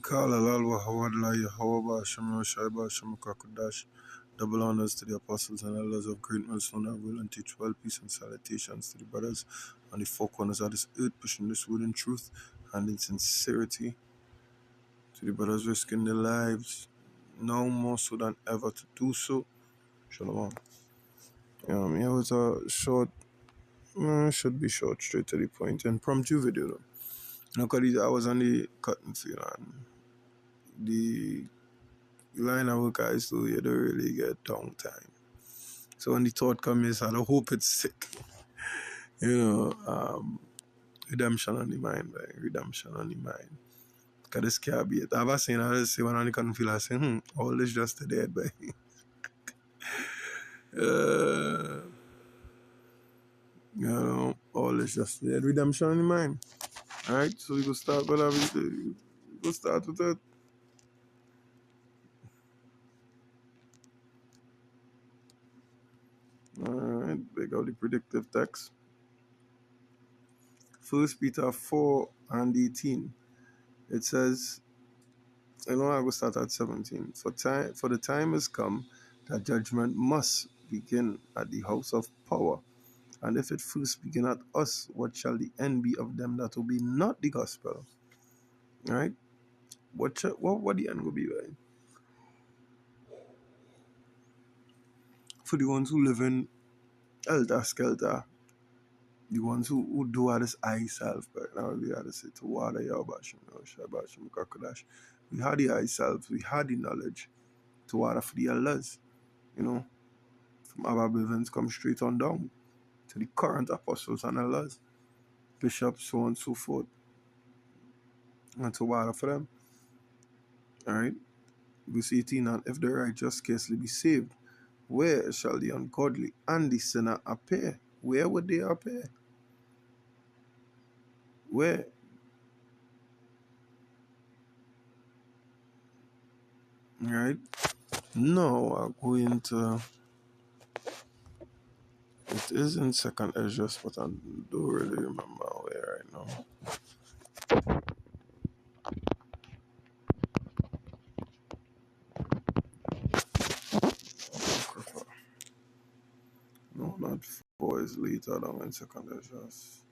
Kala Lalwa Hawad La Yahawaba Shamra Shaiba Shamakakadash. Double honors to the apostles and elders of great milestone that will and teach well peace and salutations to the brothers on the four corners of this earth, pushing this word in truth and in sincerity. To the brothers risking their lives now more so than ever to do so. Shalom. It was a short, should be short, straight to the point, impromptu video though. Because I was on the cutting field and the line of work I do, you don't really get downtime. So when the thought comes, I don't hope it's sick. Redemption on the mind, man. Redemption on the mind. Because this can't be it. I've ever seen others say when I can feel, I say, all this just a dead, but all this just a dead. Redemption on the mind. Alright, so we go start with everything. We go start with it. Alright, big out the predictive text. 1 Peter 4 and 18. It says, I will start at 17. For the time has come that judgment must begin at the house of power. And if it first begin at us, what shall the end be of them that will be not the gospel? Right? What the end will be like? For the ones who live in elter skelter, the ones who do all this eye self, but now we had to say to water Yabashim, Shabashim, Kakadash. We had the eye self, we had the knowledge to water for the elders, from our events come straight on down to the current apostles and elders, bishops, so on and so forth, and to water for them. Alright? Verse 18, and if the righteous scarcely be saved, where shall the ungodly and the sinner appear? Where would they appear? Where? Alright? Now I'm going to, it is in second Esdras, but I don't really remember where right now. No, not 4 is later down in second Esdras.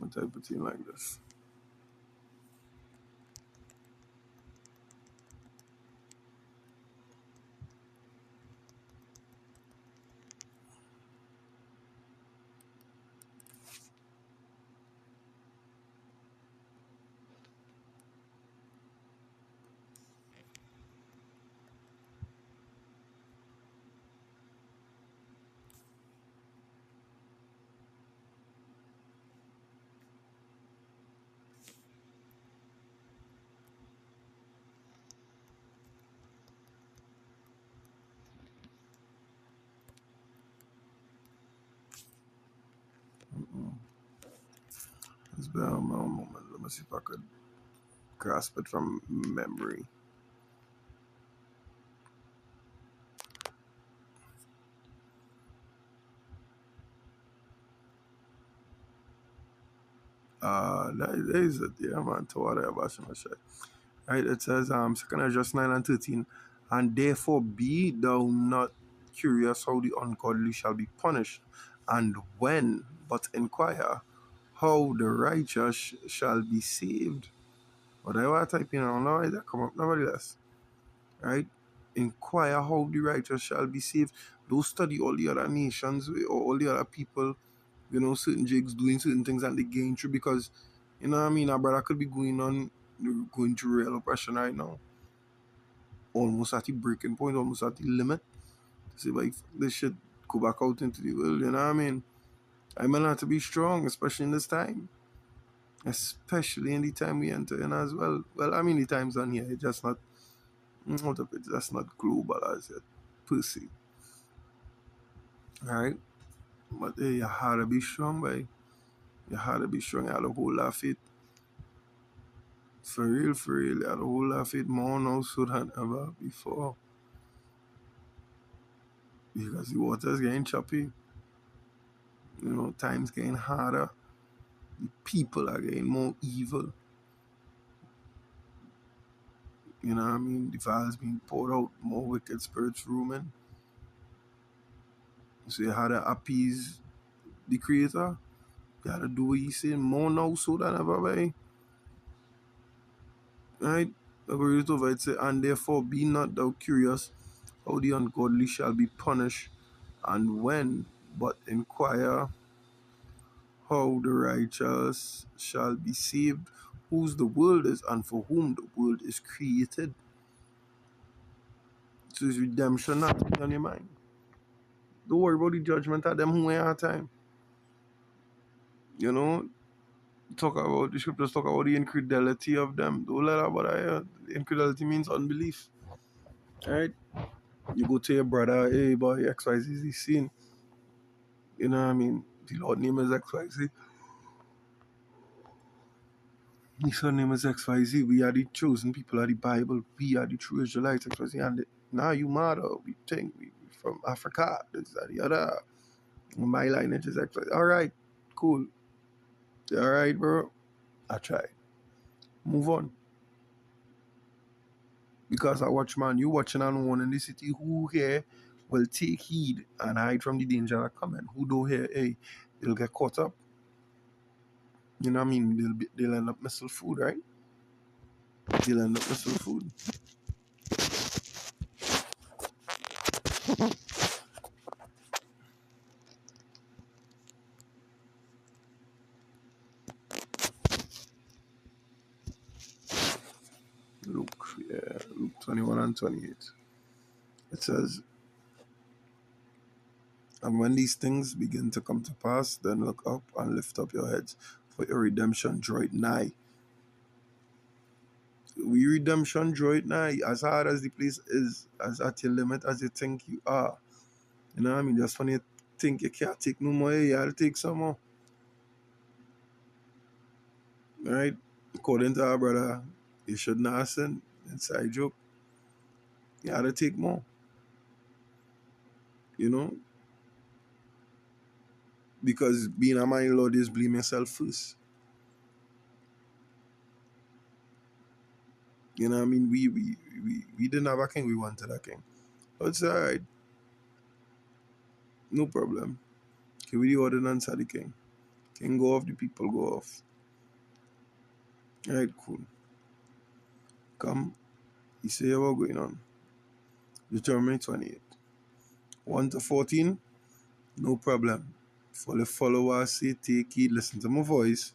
I'm type it in like this. It's been a moment. Let me see if I could grasp it from memory. That is it, yeah, man. To what I about to say. Right, it says, 2 Esdras 9 and 13, and therefore be thou not curious how the ungodly shall be punished, and when, but inquire how the righteous shall be saved. Whatever I type in, I don't know why that come up, nevertheless. Right? Inquire how the righteous shall be saved. Don't study all the other nations or all the other people, certain jigs doing certain things and they gain through, because, you know what I mean, our brother could be going through real oppression right now. Almost at the breaking point, almost at the limit. See, like, this should go back out into the world, you know what I mean? I mean, have to be strong, especially in this time. Especially in the time we enter in as well. Well, I mean, the time's on here, it's just not, it's just not global as yet, per se. Alright? But hey, you had to be strong, boy. You had to be strong, you had a whole lot of faith. For real, you had a whole lot of faith more now so than ever before. Because the water's getting choppy. Times getting harder. The people are getting more evil. You know what I mean? The fire's being poured out, more wicked spirits roaming. So you had to appease the creator. You had to do what he said more now so than ever, by. Right? I read it over. It says, and therefore be not thou curious how the ungodly shall be punished, and when, but inquire how the righteous shall be saved, whose the world is, and for whom the world is created. So it's redemption not on your mind. Don't worry about the judgment of them who ain't have time. You know, talk about the scriptures talk about the infidelity of them. Don't let that bother you. Infidelity means unbelief. Right? You go to your brother, hey boy, XYZ is the sin. You know what I mean? The Lord name is XYZ. His son name is XYZ. We are the chosen people of the Bible. We are the true Israelites, XYZ. And now you matter. We think we from Africa. This, that, the other. My lineage is XYZ. Alright, cool. Alright, bro. I tried. Move on. Because I watch, man, you watching on one in the city who here will take heed and hide from the danger that coming. Who don't hear, hey, they'll get caught up. You know what I mean? They'll end up missing food, right? They'll end up missing food. Luke 21 and 28. It says, and when these things begin to come to pass, then look up and lift up your heads, for your redemption draweth nigh. We redemption draweth nigh. As hard as the place is, as at your limit as you think you are. You know what I mean? Just when you think you can't take no more, you gotta take some more. Right? According to our brother, you should not sin. Inside joke. You gotta take more. You know? Because being a man Lord is blame yourself first. You know what I mean? We didn't have a king, we wanted a king. But it's alright. No problem. Give me the ordinance of the king. King go off, the people go off. Alright, cool. Come. You say what going on. Deuteronomy 28. 1 to 14, no problem. For the followers say, take heed, listen to my voice.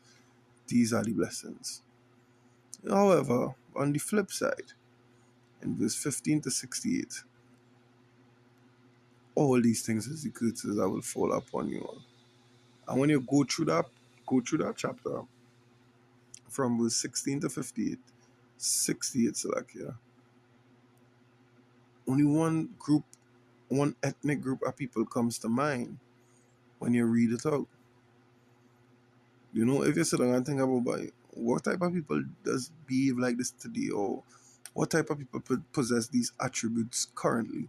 These are the blessings. However, on the flip side, in verse 15 to 68, all these things is the curses that will fall upon you all. And when you go through that chapter from verse 16 to 58, 68 select here. Only one ethnic group of people comes to mind when you read it out. You know, if you sit down and think about what type of people does behave like this today, or what type of people possess these attributes currently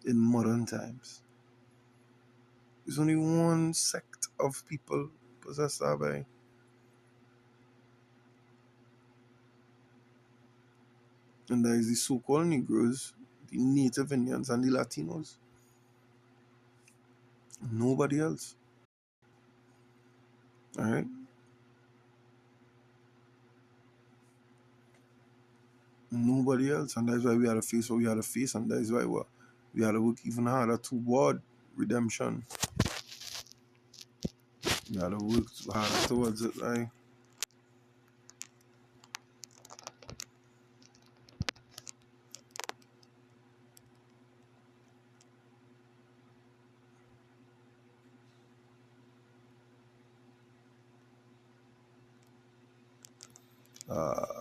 in modern times. There's only one sect of people possessed that by. And that is the so-called Negroes, the Native Indians, and the Latinos. Nobody else. Alright? Nobody else. And that's why we had to face what we had to face, and that is why we had to work even harder toward redemption. We had to work harder towards it, right?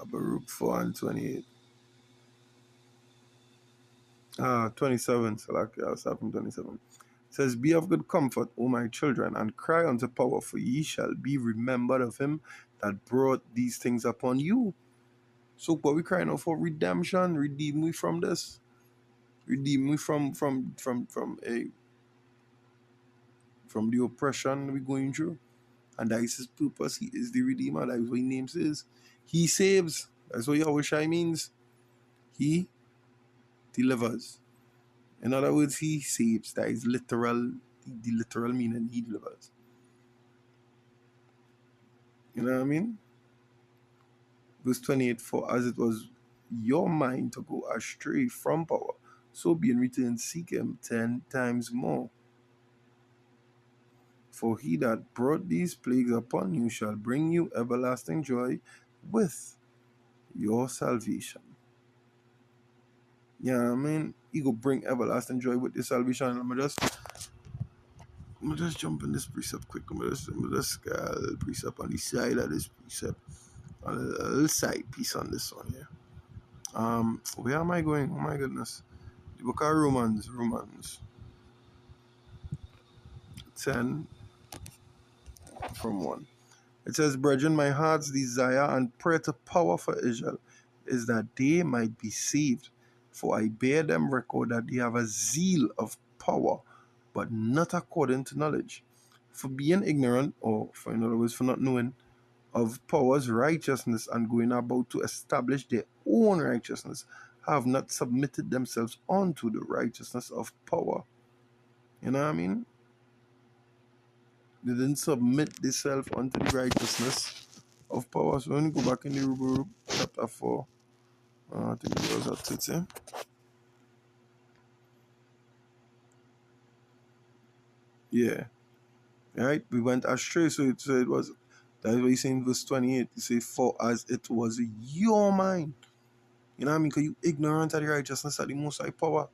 Baruch 4 and 28. 27, so like, I'll start from 27. It says, be of good comfort, O my children, and cry unto power, for ye shall be remembered of him that brought these things upon you. So what we crying out for? Redemption. Redeem me from this. Redeem me from from the oppression we're going through. And that is his purpose. He is the Redeemer. That is what his name says. He saves. That's what Yahushua means. He delivers. In other words, he saves. That is literal, the literal meaning. He delivers. You know what I mean? Verse 28, for as it was your mind to go astray from power, so being returned, seek him 10 times more. For he that brought these plagues upon you shall bring you everlasting joy with your salvation. Yeah, I mean, he go bring everlasting joy with your salvation. I'm gonna just jump in this precept quick. I'm gonna just precept on the side of this precept. A little side piece on this one here. Where am I going? Oh my goodness. The book of Romans 10 from 1. It says, brethren, my heart's desire and prayer to power for Israel is that they might be saved. For I bear them record that they have a zeal of power, but not according to knowledge. For being ignorant, or for in other words, for not knowing of power's righteousness and going about to establish their own righteousness, have not submitted themselves unto the righteousness of power. You know what I mean? They didn't submit themselves unto the righteousness of power. So when you go back in the Hebrew chapter 4, I think it was at 30. Yeah. Right? We went astray. So it was, that's what he's saying in verse 28. He say, for as it was your mind. You know what I mean? Because you ignorant of the righteousness of the Most High power.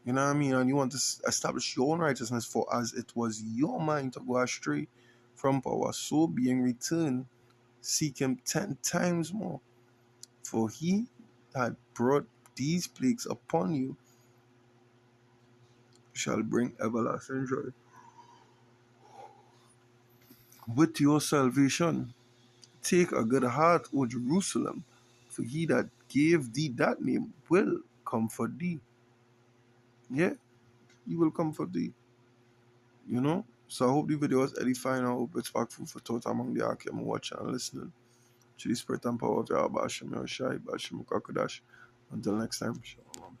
You know what I mean? And you want to establish your own righteousness, for as it was your mind to go astray from power, so being returned, seek him 10 times more. For he that brought these plagues upon you shall bring everlasting joy with your salvation. Take a good heart, O Jerusalem, for he that gave thee that name will comfort thee. Yeah, he will comfort thee. You know? So I hope the video was edifying. I hope it's food for thought among the Akim watching and listening. To the spirit and power of Yahweh Hashem Yahushai, Bashim Kakadash. Until next time, Shalom.